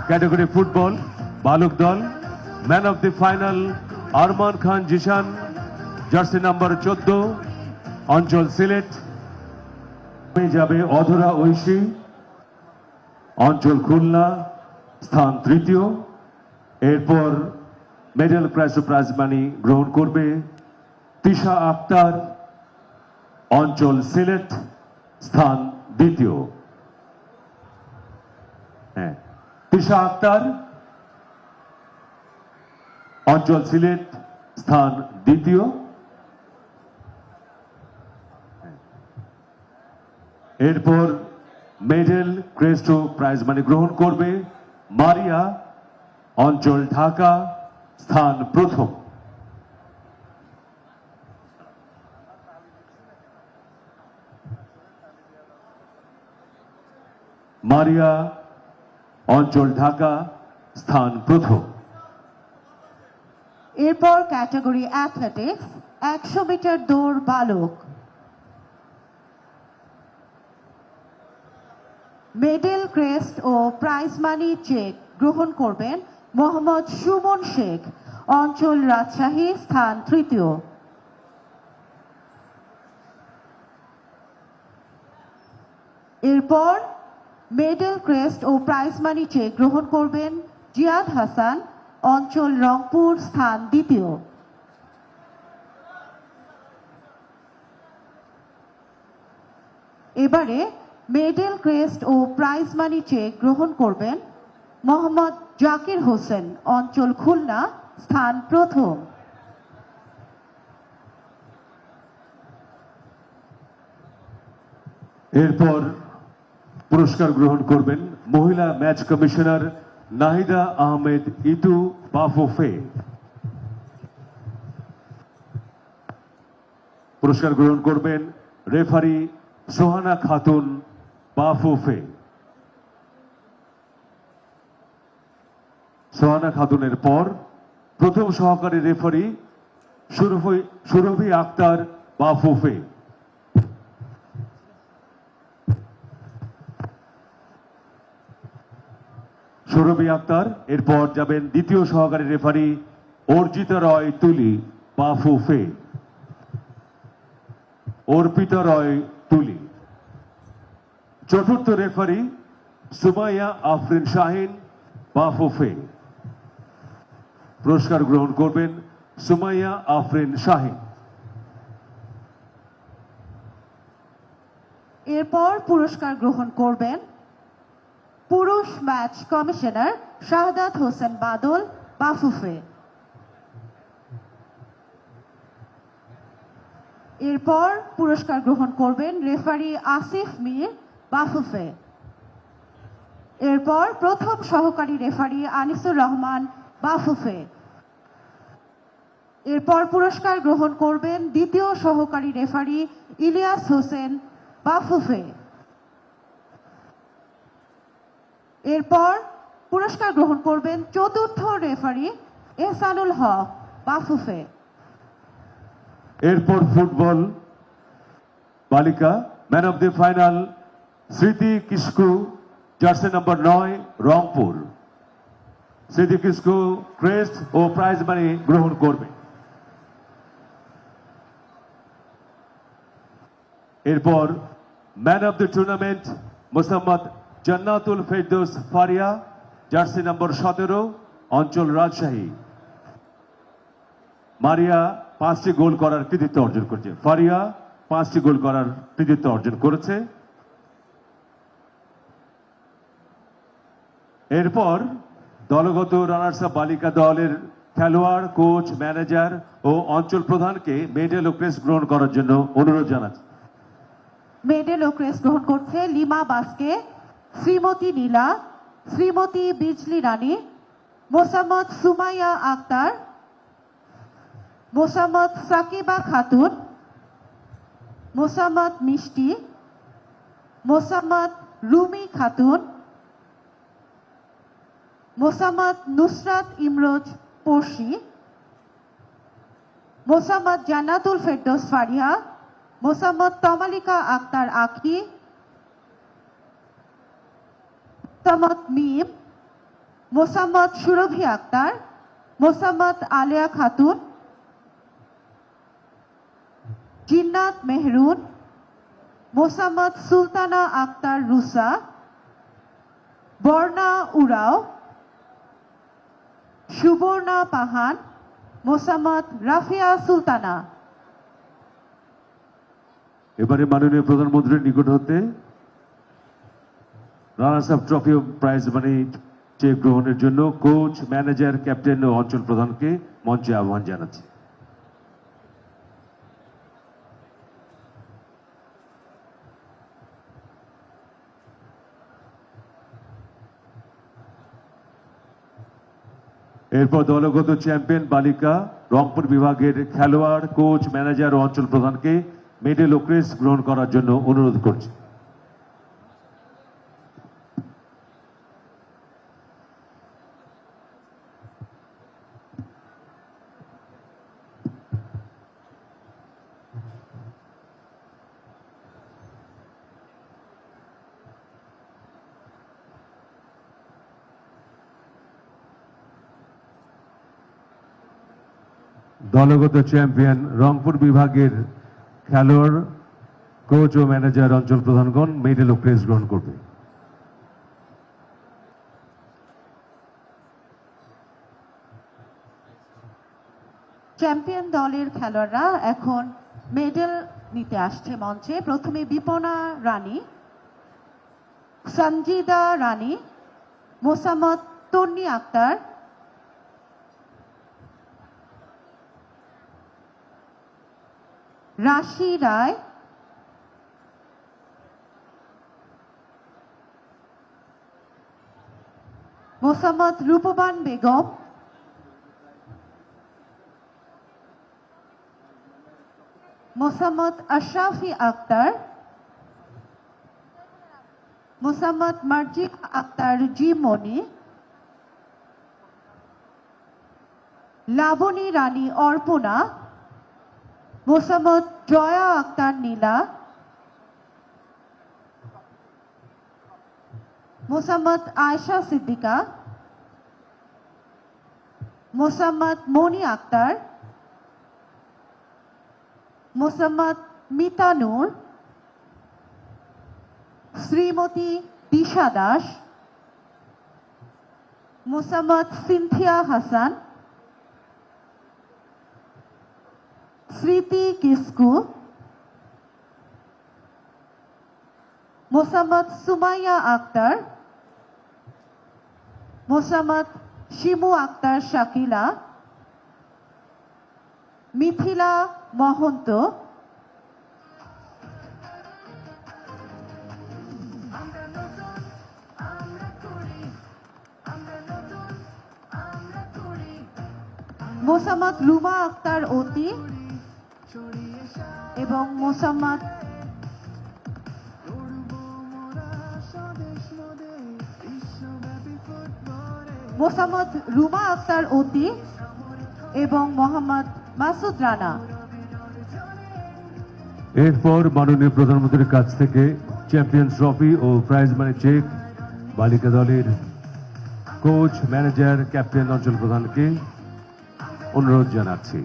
Category football বালক দল man of the final Arman Khan Zishan jersey number 14 অঞ্চল সিলেট যাবে অধরা ঐশী অঞ্চল খুলনা স্থান তৃতীয়। এরপর মেডেল প্রাইজ মানি গ্রহণ করবে তিশা আক্তার অঞ্চল সিলেট স্থান দ্বিতীয়। হ্যাঁ, তিশা আক্তার অঞ্চল সিলেট স্থান দ্বিতীয়। এরপর মেডেল ক্রেস্ট প্রাইজ মানি গ্রহণ করবে মারিয়া অঞ্চল ঢাকা স্থান প্রথম। মারিয়া অঞ্চল ঢাকা স্থান প্রথম। এরপর ক্যাটাগরি অ্যাথলেটিক্স 100 মিটার দৌড় বালক মেডেল ক্রেস্ট ও প্রাইজ মানি চেক গ্রহণ করবেন মোহাম্মদ সুমন শেখ অঞ্চল রাজশাহী স্থান তৃতীয়। এরপর মেডেল ক্রেস্ট ও প্রাইজ মানি চেক গ্রহণ করবেন জিয়াদ হাসান অঞ্চল রংপুর স্থান দ্বিতীয়। এবারে মেডেল ক্রেস্ট ও প্রাইজ মানি চেক গ্রহণ করবেন মোহাম্মদ জাকির হোসেন অঞ্চল খুলনা স্থান প্রথম। এরপর পুরস্কার গ্রহণ করবেন মহিলা ম্যাচ কমিশনার নাহিদা আহমেদ ইতু বাফুফে। পুরস্কার গ্রহণ করবেন রেফারি সোহানা খাতুন বাফুফে। সোহানা খাতুনের পর প্রথম সহকারী রেফারি সুরভি আক্তার বাফুফে। সুরভি আক্তার। এরপর যাবেন দ্বিতীয় সহকারী রেফারি অর্জিতা রয় তুলি বাফুফে। অর্পিতা রয় তুলি। চতুর্থ রেফারি সুমাইয়া আফরিন শাহিন বাফুফে। পুরস্কার গ্রহণ করবেন সুমাইয়া আফরিন শাহিন। এরপর পুরস্কার গ্রহণ করবেন পুরুষ ম্যাচ কমিশনার শাহাদাত হোসেন বাদল বাফুফে। এরপর পুরস্কার গ্রহণ করবেন রেফারি আসিফ মীর বাফুফে। এরপর প্রথম সহকারী রেফারি আনিসুর রহমান বাফুফে। এরপর পুরস্কার গ্রহণ করবেন দ্বিতীয় সহকারী রেফারি ইলিয়াস হোসেন বাফুফে। এরপর পুরস্কার গ্রহণ করবেন চতুর্থ রেফারি এহসানুল হক বাফুফে। এরপর ফুটবল বালিকা ম্যান অফ দি ফাইনাল স্মৃতি কিস্কু জার্সি নাম্বার 9 রংপুর। স্মৃতি কিস্কু ক্রেস্ট ও প্রাইজ মানি গ্রহণ করবে। এরপর man of the tournament Mosammat Jannatul Ferdous Faria jersey number 17 অঞ্চল রাজশাহী। মারিয়া 5টি গোল করার কৃতিত্ব অর্জন করেছে। ফারিয়া 5টি গোল করার কৃতিত্ব অর্জন করেছে। এরপর দলগত রানার্স আপ বালিকা দলের খেলোয়াড় কোচ ম্যানেজার ও অঞ্চল প্রধানকে মেডেল ও ক্রেস্ট গ্রহণ করার জন্য অনুরোধ জানাচ্ছে। মেডেল ও ক্রেস্ট গ্রহণ করছে লিমা বাসকে, শ্রীমতী নীলা, শ্রীমতী বিজলি রানী, মোসাম্মদ সুমাইয়া আক্তার, মোসাম্মদ সাকিবা খাতুন, মোসাম্মদ মিষ্টি, মোসাম্মদ রুমি খাতুন, মোসাম্মদ নুসরাত ইমরোজ পড়শি, মোসাম্মদ জান্নাতুল ফেরদৌস ফারিয়া, মোসাম্মদ তমালিকা আক্তার আখি, মোসাম্মদ মিম, মোসাম্মদ সুরভি আক্তার, মোসাম্মদ আলেয়া খাতুন, জিন্নাত মেহরুন, মোসাম্মদ সুলতানা আক্তার রুসা, বর্ণা উরাও, সুবর্ণা পাহান, মোসাম্মদ রাফিয়া সুলতানা। এবারে মাননীয় প্রধানমন্ত্রীর নিকট হতে রানার্স আপ ট্রফি ও প্রাইজ মানি চেক গ্রহণের জন্য কোচ, ম্যানেজার, ক্যাপ্টেন ও অঞ্চল প্রধানকে মঞ্চে আহ্বান জানাচ্ছি। এরপর দলগত চ্যাম্পিয়ন বালিকা রংপুর বিভাগের খেলোয়াড়, কোচ, ম্যানেজার ও অঞ্চল প্রধানকে মেডেল ও ক্রেস্ট গ্রহণ করার জন্য অনুরোধ করছি। দলগত চ্যাম্পিয়ন রংপুর বিভাগের খেলোয়াড়, কোচ ও ম্যানেজার, অঞ্চল প্রধানগণ মেডেল ও ক্রেস্ট গ্রহণ করবে। চ্যাম্পিয়ন দলের খেলোয়াড়রা এখন মেডেল নিতে আসছে মঞ্চে। প্রথমে বিপনা রানী, সঞ্জিদা রানী, মোসাম্মদ তন্নি আক্তার, রাশি রায়, মোসাম্মদ রূপবান বেগম, মোসাম্মদ আশরাফি আক্তার, মোসাম্মদ মার্জিক আক্তার জি মনি, লাবণী রানী অর্পণা, মোসাম্মদ জয়া আক্তার নীলা, মোসাম্মদ আয়েশা সিদ্দিকা, মোসাম্মদ মনি আক্তার, মোসাম্মদ মিতা নূর, শ্রীমতী দিশা দাস, মোসাম্মদ সিনথিয়া হাসান, স্মৃতি কিসকু, মোসাম্মদ সুমাইয়া আক্তার, মোসাম্মদ শিমু আক্তার শাকিলা, মিথিলা মহন্ত, মোসাম্মদ রুমা আক্তার অতি এবং মোসাম্মদ রুমা আক্তার অতি এবং মোহাম্মদ মাসুদ রানা। এরপর মাননীয় প্রধানমন্ত্রীর কাছ থেকে চ্যাম্পিয়ন ট্রফি ও প্রাইজ মানি চেক বালিকা দলের কোচ, ম্যানেজার, ক্যাপ্টেন, অঞ্চল প্রধানকে অনুরোধ জানাচ্ছি।